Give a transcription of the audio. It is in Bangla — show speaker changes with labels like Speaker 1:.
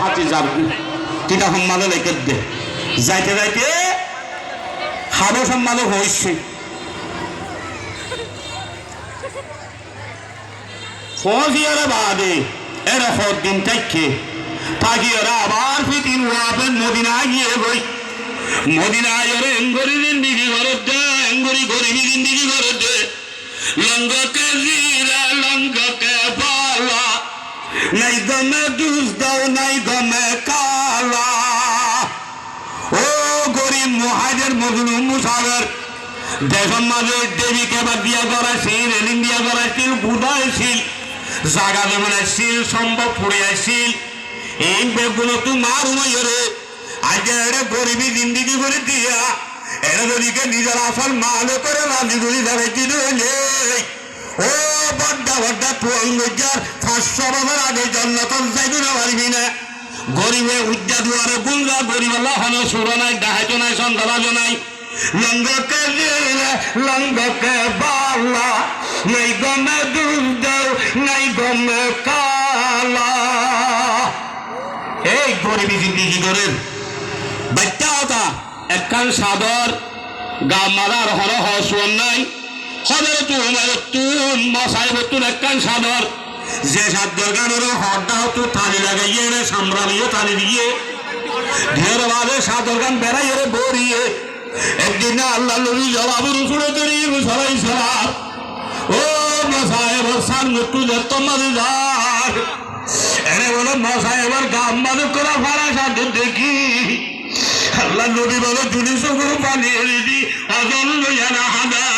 Speaker 1: হাতি যাবি কিনা সম্মানে লেখে দে যাইতে যাইতে হাবো সম্মানে হয়েছে ফজিয়ারে বাদে এরকম দিন থেকে থাকিওরা আবার ফিতিন ওয়াবেন মদিনায় গিয়ে বই মদিনায় ওরে এঙ্গরি জিন্দিগি ঘরত দে এঙ্গরি গরিবি জিন্দিগি ঘরত দে লঙ্গকে জিরা লঙ্গকে বালা নাই দমে দুষ দাও নাই দমে কালা ও গরিব মুহাজির মজলুম মুসাফির দেশন মাঝে দেবীকে বা বিয়া করাইছিল এলিম বিয়া করাইছিল বুধাইছিল জাগা জমাইছিল সম্ভব ফুড়িয়াইছিল এই বেগুলো তো মার উমাইরে আজ এড়ে গরিবী জিন্দিগি করে দিয়া এরা যদি নিজের আসল মালে করে রাজি গুলি দাঁড়াইছিল ও বড্ডা বড্ডা 500 বছর আগে জন্নতন যাইতে না পারবি না গরিবে উজ্জা দুয়ারে বুলরা গরিব আল্লাহ হন সুর নাই ডাহাইত নাই সন্ধ্যাবাজ নাই লঙ্গকে দিলে লঙ্গকে বালা নাই গমে দুধ দাও নাই গমে কালা এই গরিবী জিন্দিগি করেন বাচ্চা হতা একখান সাদর গা মারার হর হসুয়ান নাই হদের তুন মশাই বতুন একখান সাদর যে সাদর গানের হরটা হতো থালি লাগাইয়ে রে সামরালিয়ে থালি দিয়ে ঢের বাজে সাদর গান বেড়াই রে বরিয়ে একদিন আল্লাহ নবী জবাবুর উসুরে তরি সরাই সালাম ও মশাই বর্ষার মৃত্যু যত মাঝে যার এরে বলো মশাই এবার গাম বাজে করা ফারা সাদর দেখি আল্লাহ নবী বলো জুলি সগর পালিয়ে দিদি অজল লইয়া না হাজার